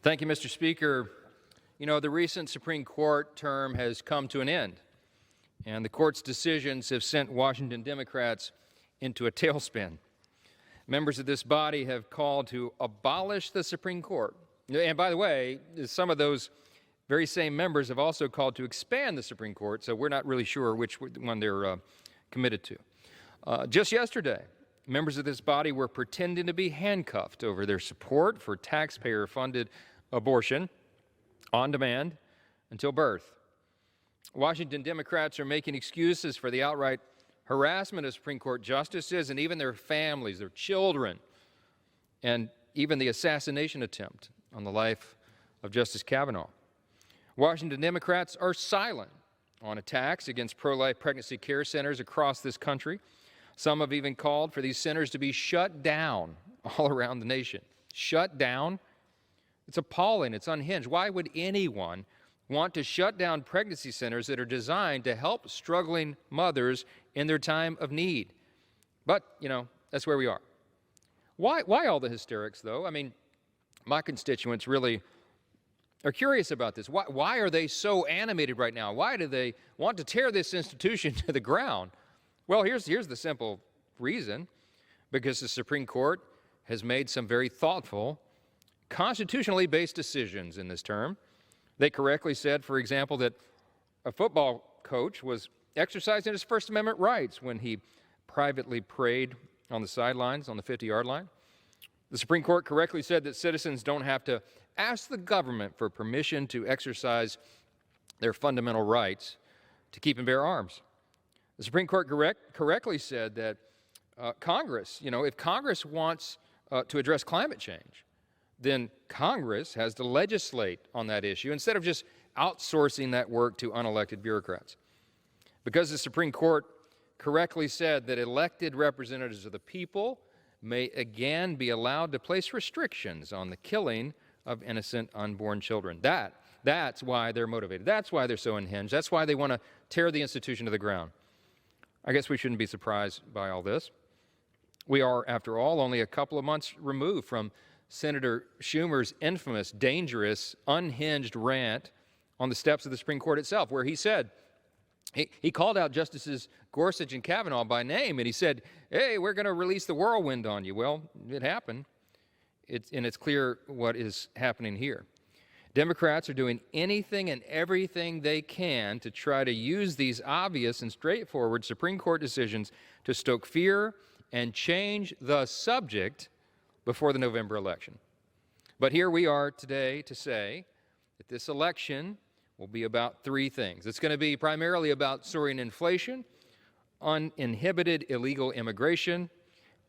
Thank you, Mr. Speaker. You know, the recent Supreme Court term has come to an end, and the court's decisions have sent Washington Democrats into a tailspin. Members of this body have called to abolish the Supreme Court. And by the way, some of those very same members have also called to expand the Supreme Court, so we're not really sure which one they're committed to. Just yesterday, members of this body were pretending to be handcuffed over their support for taxpayer-funded abortion on demand until birth. Washington Democrats are making excuses for the outright harassment of Supreme Court justices and even their families, their children, and even the assassination attempt on the life of Justice Kavanaugh. Washington Democrats are silent on attacks against pro-life pregnancy care centers across this country. Some have even called for these centers to be shut down all around the nation. Shut down? It's appalling. It's unhinged. Why would anyone want to shut down pregnancy centers that are designed to help struggling mothers in their time of need? But, you know, that's where we are. Why all the hysterics, though? I mean, my constituents really are curious about this. Why are they so animated right now? Why do they want to tear this institution to the ground? Well, here's the simple reason. Because the Supreme Court has made some very thoughtful, constitutionally based decisions in this term. They correctly said, for example, that a football coach was exercising his First Amendment rights when he privately prayed on the sidelines on the 50-yard line. The Supreme Court correctly said that citizens don't have to ask the government for permission to exercise their fundamental rights to keep and bear arms. The Supreme Court correctly said that Congress, if Congress wants to address climate change, then Congress has to legislate on that issue instead of just outsourcing that work to unelected bureaucrats. Because the Supreme Court correctly said that elected representatives of the people may again be allowed to place restrictions on the killing of innocent unborn children. That's why they're motivated. That's why they're so unhinged. That's why they want to tear the institution to the ground. I guess we shouldn't be surprised by all this. We are, after all, only a couple of months removed from Senator Schumer's infamous, dangerous, unhinged rant on the steps of the Supreme Court itself, where he said, he called out Justices Gorsuch and Kavanaugh by name, and he said, hey, we're going to release the whirlwind on you. Well, it happened, and it's clear what is happening here. Democrats are doing anything and everything they can to try to use these obvious and straightforward Supreme Court decisions to stoke fear and change the subject before the November election. But here we are today to say that this election will be about three things. It's going to be primarily about soaring inflation, uninhibited illegal immigration,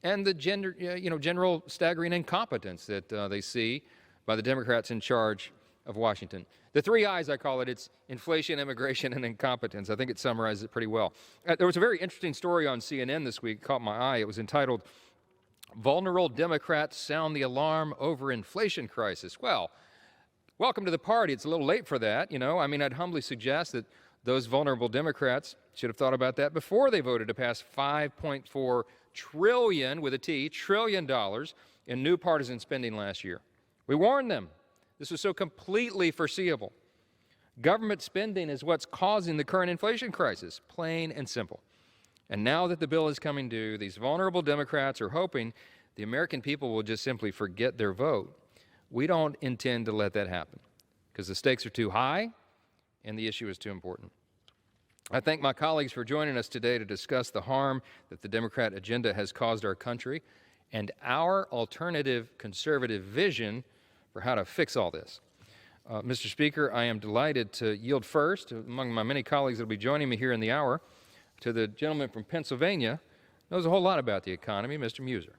and the general staggering incompetence that they see by the Democrats in charge of Washington. The three I's, I call it. It's inflation, immigration, and incompetence. I think it summarizes it pretty well. There was a very interesting story on CNN this week, caught my eye. It was entitled, "Vulnerable Democrats Sound the Alarm Over Inflation Crisis." Well, welcome to the party. It's a little late for that, I'd humbly suggest that those vulnerable Democrats should have thought about that before they voted to pass $5.4 trillion, with a T, trillion dollars in new partisan spending last year. We warned them. This was so completely foreseeable. Government spending is what's causing the current inflation crisis, plain and simple. And now that the bill is coming due, these vulnerable Democrats are hoping the American people will just simply forget their vote. We don't intend to let that happen because the stakes are too high and the issue is too important. I thank my colleagues for joining us today to discuss the harm that the Democrat agenda has caused our country and our alternative conservative vision for how to fix all this. Mr. Speaker, I am delighted to yield first, among my many colleagues that will be joining me here in the hour, to the gentleman from Pennsylvania, knows a whole lot about the economy, Mr. Muser.